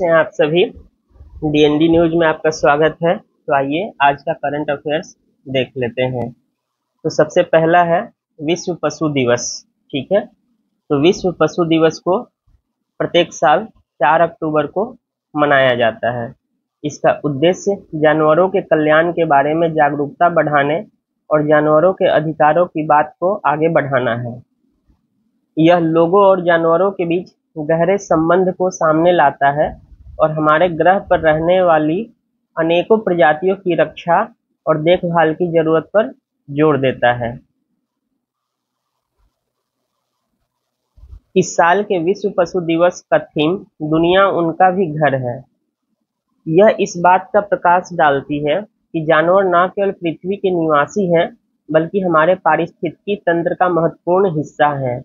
हैं आप सभी। डीएनडी न्यूज में आपका स्वागत है। तो आइए आज का करंट अफेयर्स देख लेते हैं। तो सबसे पहला है विश्व पशु दिवस। ठीक है, तो विश्व पशु दिवस को प्रत्येक साल 4 अक्टूबर को मनाया जाता है। इसका उद्देश्य जानवरों के कल्याण के बारे में जागरूकता बढ़ाने और जानवरों के अधिकारों की बात को आगे बढ़ाना है। यह लोगों और जानवरों के बीच गहरे संबंध को सामने लाता है और हमारे ग्रह पर रहने वाली अनेकों प्रजातियों की रक्षा और देखभाल की जरूरत पर जोर देता है। इस साल के विश्व पशु दिवस का थीम दुनिया उनका भी घर है। यह इस बात का प्रकाश डालती है कि जानवर न केवल पृथ्वी के निवासी हैं, बल्कि हमारे पारिस्थितिकी तंत्र का महत्वपूर्ण हिस्सा है।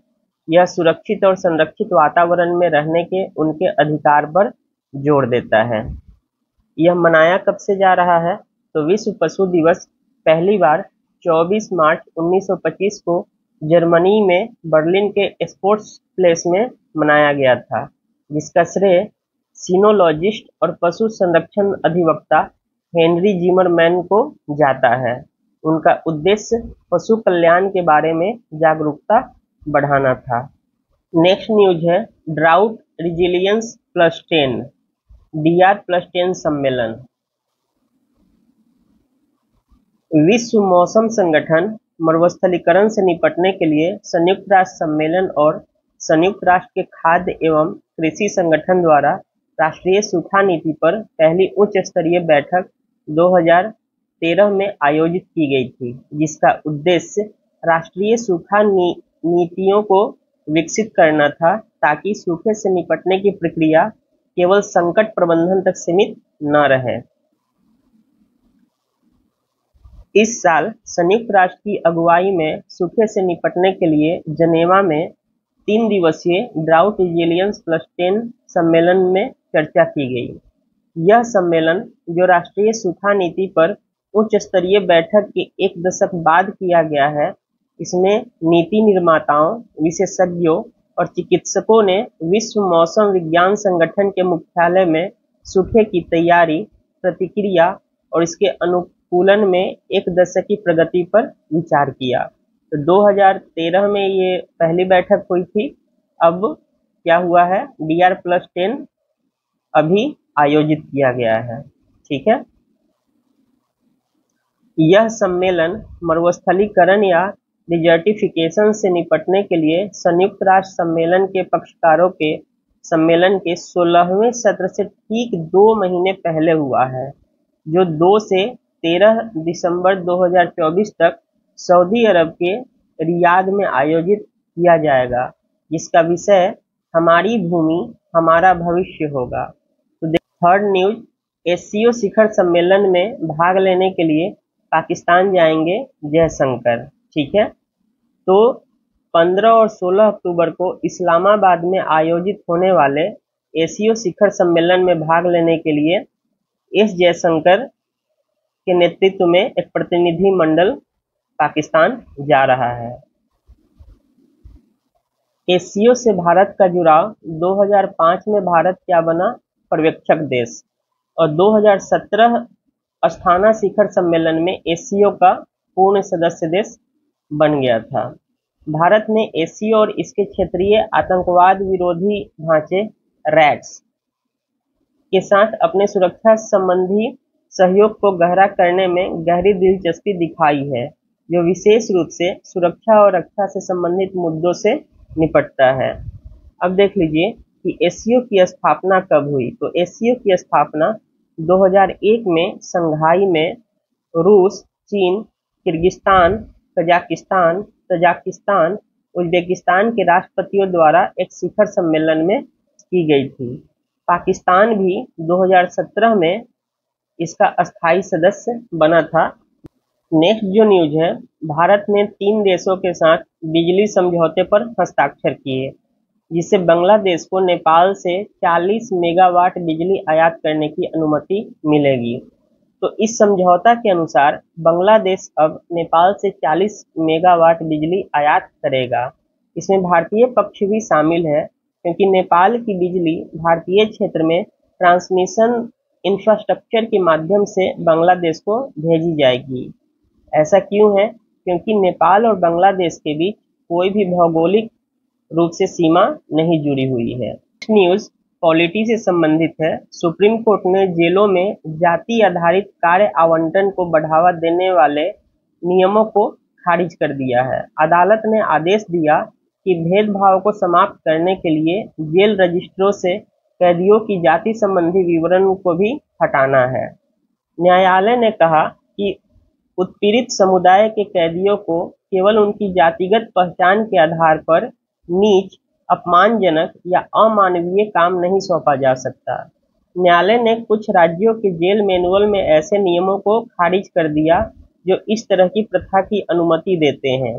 यह सुरक्षित और संरक्षित वातावरण में रहने के उनके अधिकार पर जोर देता है। यह मनाया कब से जा रहा है? तो विश्व पशु दिवस पहली बार 24 मार्च 1925 को जर्मनी में बर्लिन के स्पोर्ट्स प्लेस में मनाया गया था, जिसका श्रेय सीनोलॉजिस्ट और पशु संरक्षण अधिवक्ता हेनरी जिमरमैन को जाता है। उनका उद्देश्य पशु कल्याण के बारे में जागरूकता बढ़ाना था। नेक्स्ट न्यूज है ड्राउट रिजिलियंस +10 DR+10 सम्मेलन। विश्व मौसम संगठन मरुस्थलीकरण से निपटने के लिए संयुक्त राष्ट्र सम्मेलन और संयुक्त राष्ट्र के खाद्य एवं कृषि संगठन द्वारा राष्ट्रीय सूखा नीति पर पहली उच्च स्तरीय बैठक 2013 में आयोजित की गई थी, जिसका उद्देश्य राष्ट्रीय सूखा नीतियों को विकसित करना था, ताकि सूखे से निपटने की प्रक्रिया केवल संकट प्रबंधन तक सीमित न रहे। इस साल संयुक्त राष्ट्र की अगुवाई में सूखे से निपटने के लिए जनेवा में 3 दिवसीय ड्राउट रिजिलियंस +10 सम्मेलन में चर्चा की गई। यह सम्मेलन, जो राष्ट्रीय सूखा नीति पर उच्च स्तरीय बैठक के 1 दशक बाद किया गया है, इसमें नीति निर्माताओं, विशेषज्ञों और चिकित्सकों ने विश्व मौसम विज्ञान संगठन के मुख्यालय में सूखे की तैयारी, प्रतिक्रिया और इसके अनुकूलन में 1 दशक की प्रगति पर विचार किया। तो 2013 में ये पहली बैठक हुई थी। अब क्या हुआ है, DR+10 अभी आयोजित किया गया है। ठीक है, यह सम्मेलन मरुस्थलीकरण या डिजर्टिफिकेशन से निपटने के लिए संयुक्त राष्ट्र सम्मेलन के पक्षकारों के सम्मेलन के 16वें सत्र से ठीक 2 महीने पहले हुआ है, जो 2 से 13 दिसंबर 2024 तक सऊदी अरब के रियाद में आयोजित किया जाएगा, जिसका विषय हमारी भूमि हमारा भविष्य होगा। तो थर्ड न्यूज, SCO शिखर सम्मेलन में भाग लेने के लिए पाकिस्तान जाएंगे जयशंकर। ठीक है, तो 15 और 16 अक्टूबर को इस्लामाबाद में आयोजित होने वाले SCO शिखर सम्मेलन में भाग लेने के लिए एस जयशंकर के नेतृत्व में एक प्रतिनिधि मंडल पाकिस्तान जा रहा है। SCO से भारत का जुड़ाव 2005 में भारत क्या बना, पर्यवेक्षक देश, और 2017 अस्थाना शिखर सम्मेलन में SCO का पूर्ण सदस्य देश बन गया था। भारत ने SCO और इसके क्षेत्रीय आतंकवाद विरोधी ढांचे रैट्स के साथ अपने सुरक्षा संबंधी सहयोग को गहरा करने में गहरी दिलचस्पी दिखाई है, जो विशेष रूप से सुरक्षा और रक्षा से संबंधित मुद्दों से निपटता है। अब देख लीजिए कि SCO की स्थापना कब हुई। तो SCO की स्थापना 2001 में संघाई में रूस, चीन, किर्गिस्तान, तजाकिस्तान, उज्बेकिस्तान के राष्ट्रपतियों द्वारा एक शिखर सम्मेलन में की गई थी। पाकिस्तान भी 2017 में इसका अस्थायी सदस्य बना था। नेक्स्ट जो न्यूज है, भारत ने 3 देशों के साथ बिजली समझौते पर हस्ताक्षर किए, जिससे बांग्लादेश को नेपाल से 40 मेगावाट बिजली आयात करने की अनुमति मिलेगी। तो इस समझौता के अनुसार बांग्लादेश अब नेपाल से 40 मेगावाट बिजली आयात करेगा। इसमें भारतीय पक्ष भी शामिल है, क्योंकि नेपाल की बिजली भारतीय क्षेत्र में ट्रांसमिशन इंफ्रास्ट्रक्चर के माध्यम से बांग्लादेश को भेजी जाएगी। ऐसा क्यों है? क्योंकि नेपाल और बांग्लादेश के बीच कोई भी भौगोलिक रूप से सीमा नहीं जुड़ी हुई है। न्यूज़ पॉलिटी से संबंधित है। सुप्रीम कोर्ट ने जेलों में जाति आधारित कार्य आवंटन को बढ़ावा देने वाले नियमों को खारिज कर दिया है। अदालत ने आदेश दिया कि भेदभाव को समाप्त करने के लिए जेल रजिस्ट्रों से कैदियों की जाति संबंधी विवरण को भी हटाना है। न्यायालय ने कहा कि उत्पीड़ित समुदाय के कैदियों को केवल उनकी जातिगत पहचान के आधार पर नीच, अपमानजनक या अमानवीय काम नहीं सौंपा जा सकता। न्यायालय ने कुछ राज्यों के जेल मैनुअल में ऐसे नियमों को खारिज कर दिया जो इस तरह की प्रथा की अनुमति देते हैं।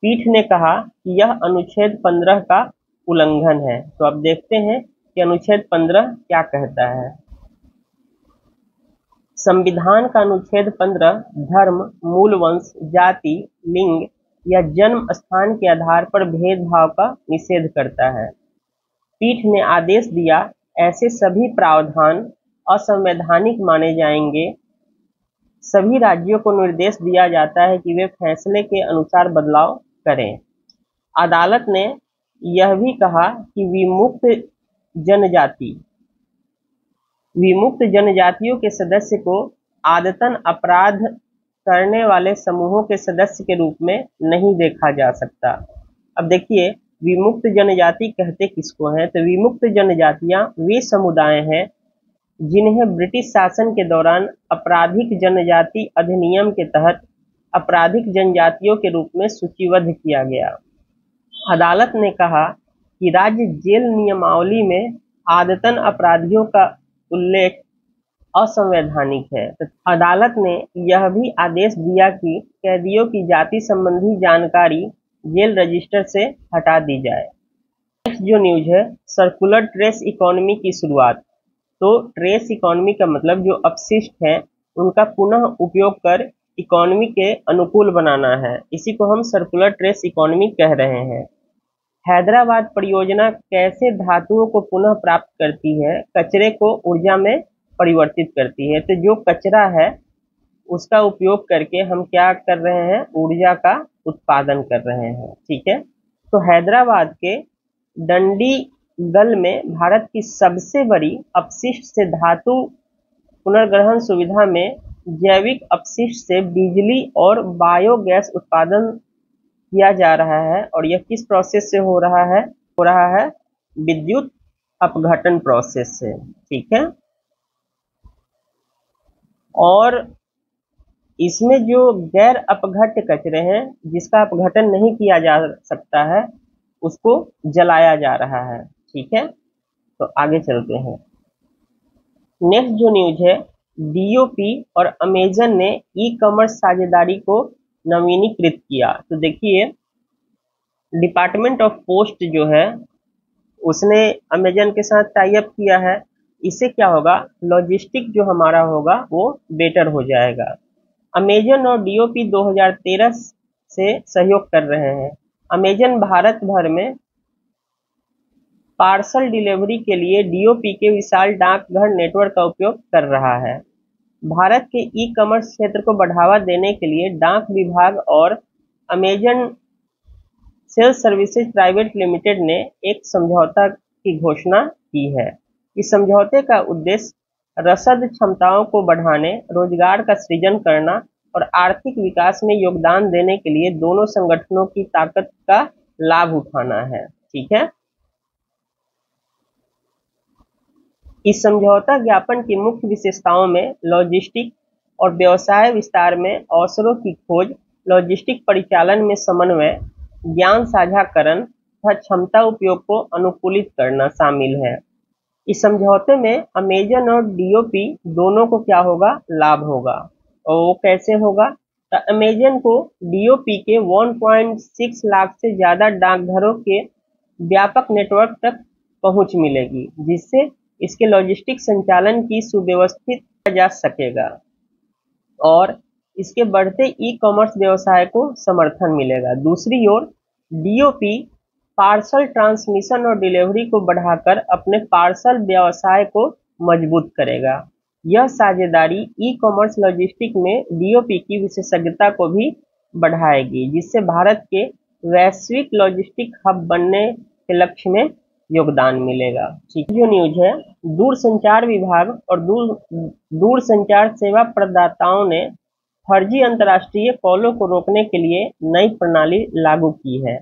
पीठ ने कहा कि यह अनुच्छेद 15 का उल्लंघन है। तो अब देखते हैं कि अनुच्छेद 15 क्या कहता है। संविधान का अनुच्छेद 15 धर्म, मूल वंश, जाति, लिंग या जन्म स्थान के आधार पर भेदभाव का निषेध करता है। पीठ ने आदेश दिया, ऐसे सभी प्रावधान असंवैधानिक माने जाएंगे। सभी राज्यों को निर्देश दिया जाता है कि वे फैसले के अनुसार बदलाव करें। अदालत ने यह भी कहा कि विमुक्त जनजातियों के सदस्य को आदतन अपराध करने वाले समूहों के सदस्य के रूप में नहीं देखा जा सकता। अब देखिए, विमुक्त जनजाति कहते किसको हैं? तो विमुक्त जनजातियां वे समुदाय हैं जिन्हें ब्रिटिश शासन के दौरान आपराधिक जनजाति अधिनियम के तहत आपराधिक जनजातियों के रूप में सूचीबद्ध किया गया। अदालत ने कहा कि राज्य जेल नियमावली में आदतन अपराधियों का उल्लेख असंवैधानिक है। तो अदालत ने यह भी आदेश दिया कि कैदियों की जाति संबंधी जानकारी जेल रजिस्टर से हटा दी जाए। नेक्स्ट जो न्यूज है, सर्कुलर ट्रेस इकोनॉमी की शुरुआत। तो ट्रेस इकोनॉमी का मतलब जो अपशिष्ट है उनका पुनः उपयोग कर इकोनॉमी के अनुकूल बनाना है। इसी को हम सर्कुलर ट्रेस इकोनॉमी कह रहे हैं। हैदराबाद परियोजना कैसे धातुओं को पुनः प्राप्त करती है? कचरे को ऊर्जा में परिवर्तित करती है। तो जो कचरा है उसका उपयोग करके हम क्या कर रहे हैं? ऊर्जा का उत्पादन कर रहे हैं। ठीक है। तो हैदराबाद के डंडीगल में भारत की सबसे बड़ी अपशिष्ट से धातु पुनर्ग्रहण सुविधा में जैविक अपशिष्ट से बिजली और बायोगैस उत्पादन किया जा रहा है। और यह किस प्रोसेस से हो रहा है? विद्युत अपघटन प्रोसेस से। ठीक है। और इसमें जो गैर अपघट्य कचरे हैं जिसका अपघटन नहीं किया जा सकता है उसको जलाया जा रहा है। ठीक है। तो आगे चलते हैं। नेक्स्ट जो न्यूज है, डीओपी और अमेजन ने ई कॉमर्स साझेदारी को नवीनीकृत किया। तो देखिए, डिपार्टमेंट ऑफ पोस्ट जो है उसने अमेजन के साथ टाई अप किया है। इससे क्या होगा? लॉजिस्टिक जो हमारा होगा वो बेटर हो जाएगा। अमेजन और डीओपी 2013 से सहयोग कर रहे हैं। अमेजन भारत भर में पार्सल डिलीवरी के लिए डीओपी के विशाल डाकघर नेटवर्क का उपयोग कर रहा है। भारत के ई कॉमर्स क्षेत्र को बढ़ावा देने के लिए डाक विभाग और Amazon sales services private limited ने एक समझौता की घोषणा की है। इस समझौते का उद्देश्य रसद क्षमताओं को बढ़ाने, रोजगार का सृजन करना और आर्थिक विकास में योगदान देने के लिए दोनों संगठनों की ताकत का लाभ उठाना है। ठीक है। इस समझौता ज्ञापन की मुख्य विशेषताओं में लॉजिस्टिक और व्यवसाय विस्तार में अवसरों की खोज, लॉजिस्टिक परिचालन में समन्वय, ज्ञान साझाकरण तथा क्षमता उपयोग को अनुकूलित करना शामिल है। इस समझौते में अमेजन और डीओपी दोनों को क्या होगा? लाभ होगा। और वो कैसे होगा? तो अमेजन को डीओपी के 1.6 लाख से ज्यादा डाकघरों के व्यापक नेटवर्क तक पहुंच मिलेगी, जिससे इसके लॉजिस्टिक संचालन की सुव्यवस्थित किया जा सकेगा और इसके बढ़ते ई कॉमर्स व्यवसाय को समर्थन मिलेगा। दूसरी ओर डीओपी पार्सल ट्रांसमिशन और डिलीवरी को बढ़ाकर अपने पार्सल व्यवसाय को मजबूत करेगा। यह साझेदारी ई कॉमर्स लॉजिस्टिक में डीओपी की विशेषज्ञता को भी बढ़ाएगी, जिससे भारत के वैश्विक लॉजिस्टिक हब बनने के लक्ष्य में योगदान मिलेगा। ठीक, जो न्यूज है, दूरसंचार विभाग और दूरसंचार सेवा प्रदाताओं ने फर्जी अंतर्राष्ट्रीय कॉलों को रोकने के लिए नई प्रणाली लागू की है।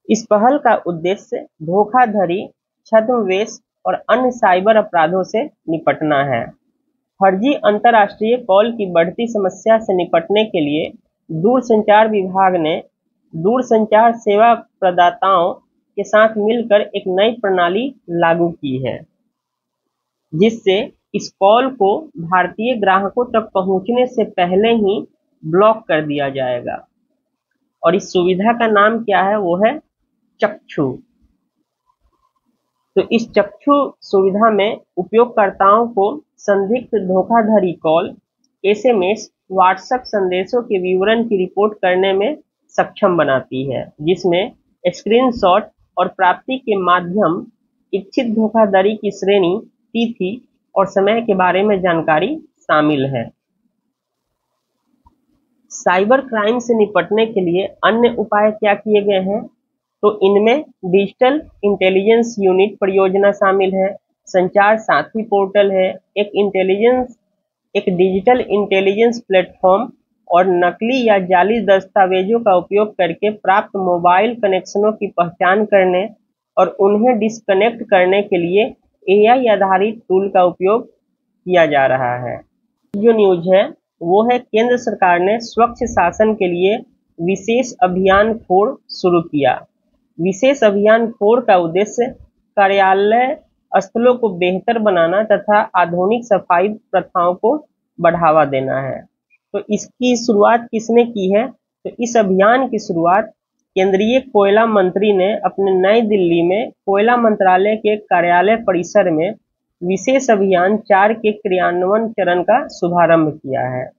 इस पहल का उद्देश्य धोखाधड़ी, छद्मवेश और अन्य साइबर अपराधों से निपटना है। फर्जी अंतर्राष्ट्रीय कॉल की बढ़ती समस्या से निपटने के लिए दूरसंचार विभाग ने दूरसंचार सेवा प्रदाताओं के साथ मिलकर एक नई प्रणाली लागू की है, जिससे इस कॉल को भारतीय ग्राहकों तक पहुंचने से पहले ही ब्लॉक कर दिया जाएगा। और इस सुविधा का नाम क्या है? वो है चक्षु। तो इस चक्षु सुविधा में उपयोगकर्ताओं को संदिग्ध धोखाधड़ी कॉल, एसएमएस, व्हाट्सएप संदेशों के विवरण की रिपोर्ट करने में सक्षम बनाती है, जिसमें स्क्रीनशॉट और प्राप्ति के माध्यम इच्छित धोखाधड़ी की श्रेणी, तिथि और समय के बारे में जानकारी शामिल है। साइबर क्राइम से निपटने के लिए अन्य उपाय क्या किए गए हैं? तो इनमें डिजिटल इंटेलिजेंस यूनिट परियोजना शामिल है, संचार साथी पोर्टल है, एक डिजिटल इंटेलिजेंस प्लेटफॉर्म और नकली या जाली दस्तावेजों का उपयोग करके प्राप्त मोबाइल कनेक्शनों की पहचान करने और उन्हें डिस्कनेक्ट करने के लिए एआई आधारित टूल का उपयोग किया जा रहा है। जो न्यूज है वो है, केंद्र सरकार ने स्वच्छ शासन के लिए विशेष अभियान 4 शुरू किया। विशेष अभियान 4 का उद्देश्य कार्यालय स्थलों को बेहतर बनाना तथा आधुनिक सफाई प्रथाओं को बढ़ावा देना है। तो इसकी शुरुआत किसने की है? तो इस अभियान की शुरुआत केंद्रीय कोयला मंत्री ने अपने नई दिल्ली में कोयला मंत्रालय के कार्यालय परिसर में विशेष अभियान 4 के क्रियान्वयन चरण का शुभारंभ किया है।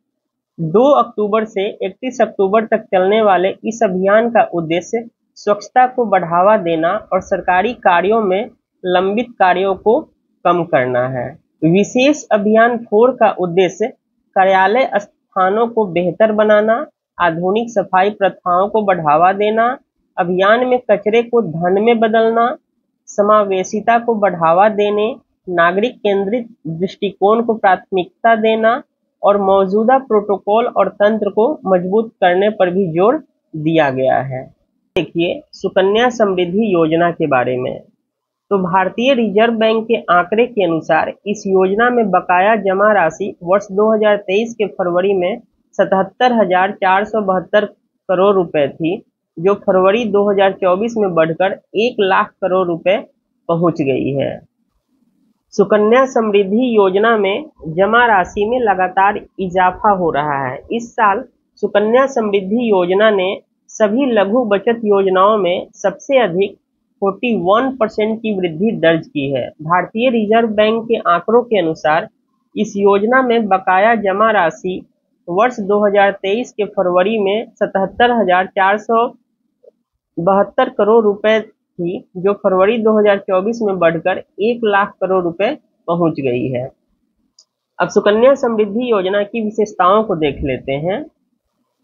2 अक्टूबर से 31 अक्टूबर तक चलने वाले इस अभियान का उद्देश्य स्वच्छता को बढ़ावा देना और सरकारी कार्यों में लंबित कार्यों को कम करना है। विशेष अभियान 4 का उद्देश्य कार्यालय स्थानों को बेहतर बनाना, आधुनिक सफाई प्रथाओं को बढ़ावा देना, अभियान में कचरे को धन में बदलना, समावेशिता को बढ़ावा देने, नागरिक केंद्रित दृष्टिकोण को प्राथमिकता देना और मौजूदा प्रोटोकॉल और तंत्र को मजबूत करने पर भी जोर दिया गया है। देखिए सुकन्या समृद्धि योजना के बारे में। तो भारतीय रिजर्व बैंक के आंकड़े के अनुसार इस योजना में बकाया जमा राशि वर्ष 2023 के फरवरी में 77,472 करोड़ रुपए थी, जो फरवरी 2024 में बढ़कर 1 लाख करोड़ रुपए पहुंच गई है। सुकन्या समृद्धि योजना में जमा राशि में लगातार इजाफा हो रहा है। इस साल सुकन्या समृद्धि योजना ने सभी लघु बचत योजनाओं में सबसे अधिक 41% की वृद्धि दर्ज की है। भारतीय रिजर्व बैंक के आंकड़ों के अनुसार इस योजना में बकाया जमा राशि वर्ष 2023 के फरवरी में 77,472 करोड़ रुपए थी, जो फरवरी 2024 में बढ़कर 1 लाख करोड़ रुपए पहुंच गई है। अब सुकन्या समृद्धि योजना की विशेषताओं को देख लेते हैं।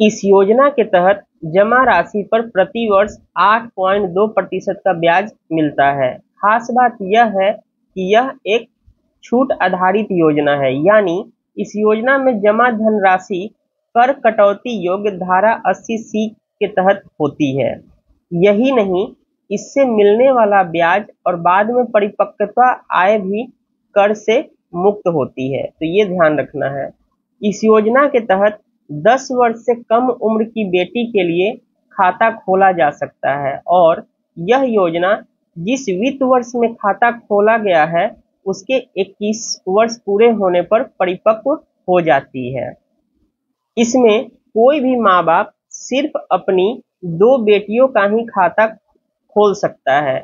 इस योजना के तहत जमा राशि पर प्रति वर्ष 8.2% का ब्याज मिलता है। खास बात यह है कि यह एक छूट आधारित योजना है, यानी इस योजना में जमा धनराशि कर कटौती योग्य धारा 80C के तहत होती है। यही नहीं, इससे मिलने वाला ब्याज और बाद में परिपक्वता आय भी कर से मुक्त होती है, तो ये ध्यान रखना है। इस योजना के तहत 10 वर्ष से कम उम्र की बेटी के लिए खाता खोला जा सकता है और यह योजना जिस वित्त वर्ष में खाता खोला गया है उसके 21 वर्ष पूरे होने पर परिपक्व हो जाती है। इसमें कोई भी माँ बाप सिर्फ अपनी 2 बेटियों का ही खाता खोल सकता है।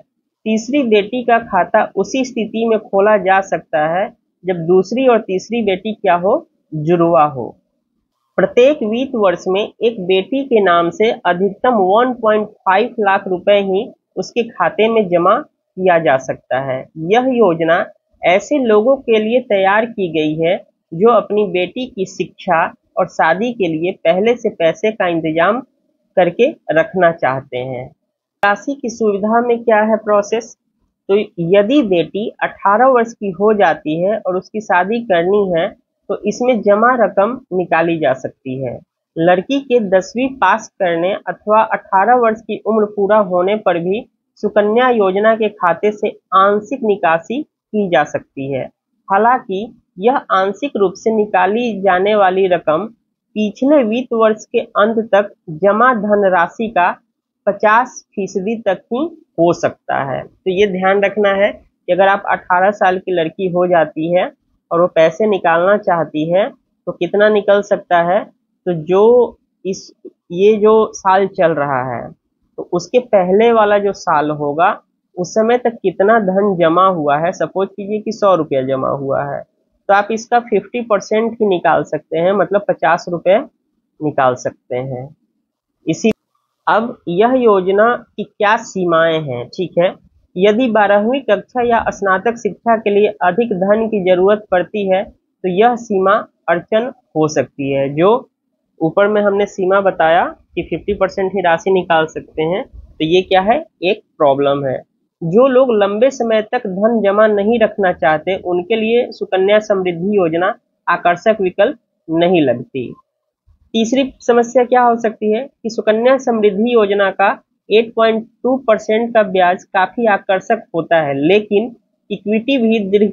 तीसरी बेटी का खाता उसी स्थिति में खोला जा सकता है जब दूसरी और तीसरी बेटी क्या हो, जुड़वा हो। प्रत्येक वित्त वर्ष में एक बेटी के नाम से अधिकतम 1.5 लाख रुपए ही उसके खाते में जमा किया जा सकता है। यह योजना ऐसे लोगों के लिए तैयार की गई है जो अपनी बेटी की शिक्षा और शादी के लिए पहले से पैसे का इंतजाम करके रखना चाहते हैं। निकासी की सुविधा में क्या है प्रोसेस? तो यदि बेटी 18 वर्ष की हो जाती है और उसकी शादी करनी है तो इसमें जमा रकम निकाली जा सकती है। लड़की के 10वीं पास करने अथवा 18 वर्ष की उम्र पूरा होने पर भी सुकन्या योजना के खाते से आंशिक निकासी की जा सकती है। हालांकि यह आंशिक रूप से निकाली जाने वाली रकम पिछले वित्त वर्ष के अंत तक जमा धनराशि का 50% तक ही हो सकता है। तो ये ध्यान रखना है कि अगर आप 18 साल की लड़की हो जाती है और वो पैसे निकालना चाहती है तो कितना निकल सकता है? तो ये जो साल चल रहा है तो उसके पहले वाला जो साल होगा उस समय तक कितना धन जमा हुआ है, सपोज कीजिए कि 100 रुपया जमा हुआ है तो आप इसका 50% ही निकाल सकते हैं, मतलब 50 रुपये निकाल सकते हैं। इसी अब यह योजना की क्या सीमाएं हैं, ठीक है। यदि 12वीं कक्षा या स्नातक शिक्षा के लिए अधिक धन की जरूरत पड़ती है तो यह सीमा अड़चन हो सकती है। जो ऊपर में हमने सीमा बताया कि 50% ही राशि निकाल सकते हैं, तो ये क्या है, एक प्रॉब्लम है। जो लोग लंबे समय तक धन जमा नहीं रखना चाहते उनके लिए सुकन्या समृद्धि योजना आकर्षक विकल्प नहीं लगती। तीसरी समस्या क्या हो सकती है कि सुकन्या समृद्धि योजना का 8.2% का ब्याज काफी आकर्षक होता है, लेकिन इक्विटी भी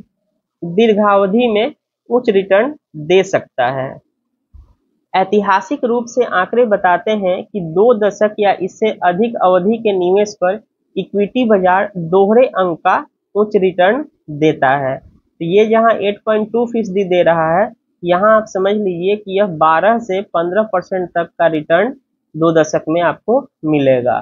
दीर्घावधि में उच्च रिटर्न दे सकता है। ऐतिहासिक रूप से आंकड़े बताते हैं कि 2 दशक या इससे अधिक अवधि के निवेश पर इक्विटी बाजार दोहरे अंक का उच्च रिटर्न देता है। तो ये जहां 8.2% दे रहा है, यहाँ आप समझ लीजिए कि यह 12 से 15% तक का रिटर्न 2 दशक में आपको मिलेगा।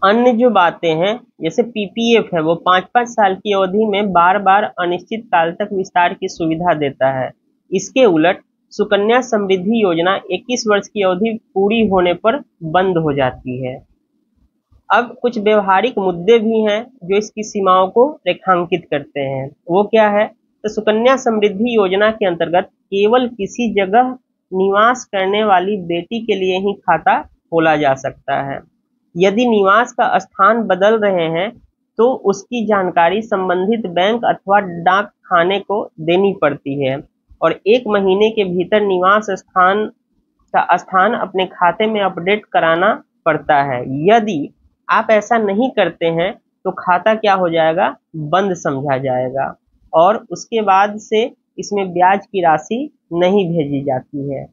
अन्य जो बातें हैं जैसे पीपीएफ है, वो 5-5 साल की अवधि में बार बार अनिश्चित काल तक विस्तार की सुविधा देता है। इसके उलट सुकन्या समृद्धि योजना 21 वर्ष की अवधि पूरी होने पर बंद हो जाती है। अब कुछ व्यवहारिक मुद्दे भी हैं जो इसकी सीमाओं को रेखांकित करते हैं। वो क्या है? तो सुकन्या समृद्धि योजना के अंतर्गत केवल किसी जगह निवास करने वाली बेटी के लिए ही खाता खोला जा सकता है। यदि निवास का स्थान बदल रहे हैं तो उसकी जानकारी संबंधित बैंक अथवा डाक खाने को देनी पड़ती है और 1 महीने के भीतर निवास स्थान का स्थान अपने खाते में अपडेट कराना पड़ता है। यदि आप ऐसा नहीं करते हैं तो खाता क्या हो जाएगा, बंद समझा जाएगा और उसके बाद से इसमें ब्याज की राशि नहीं भेजी जाती है।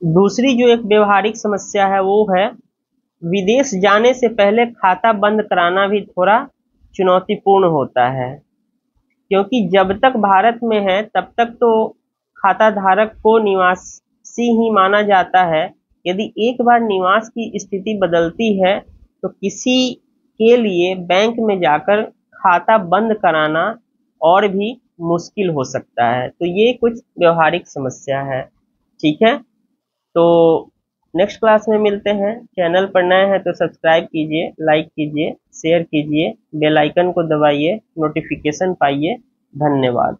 दूसरी जो एक व्यवहारिक समस्या है वो है विदेश जाने से पहले खाता बंद कराना भी थोड़ा चुनौतीपूर्ण होता है, क्योंकि जब तक भारत में है तब तक तो खाता धारक को निवासी ही माना जाता है। यदि एक बार निवास की स्थिति बदलती है तो किसी के लिए बैंक में जाकर खाता बंद कराना और भी मुश्किल हो सकता है। तो ये कुछ व्यवहारिक समस्या है, ठीक है। तो नेक्स्ट क्लास में मिलते हैं। चैनल पर नए हैं तो सब्सक्राइब कीजिए, लाइक कीजिए, शेयर कीजिए, बेल आइकन को दबाइए, नोटिफिकेशन पाइए। धन्यवाद।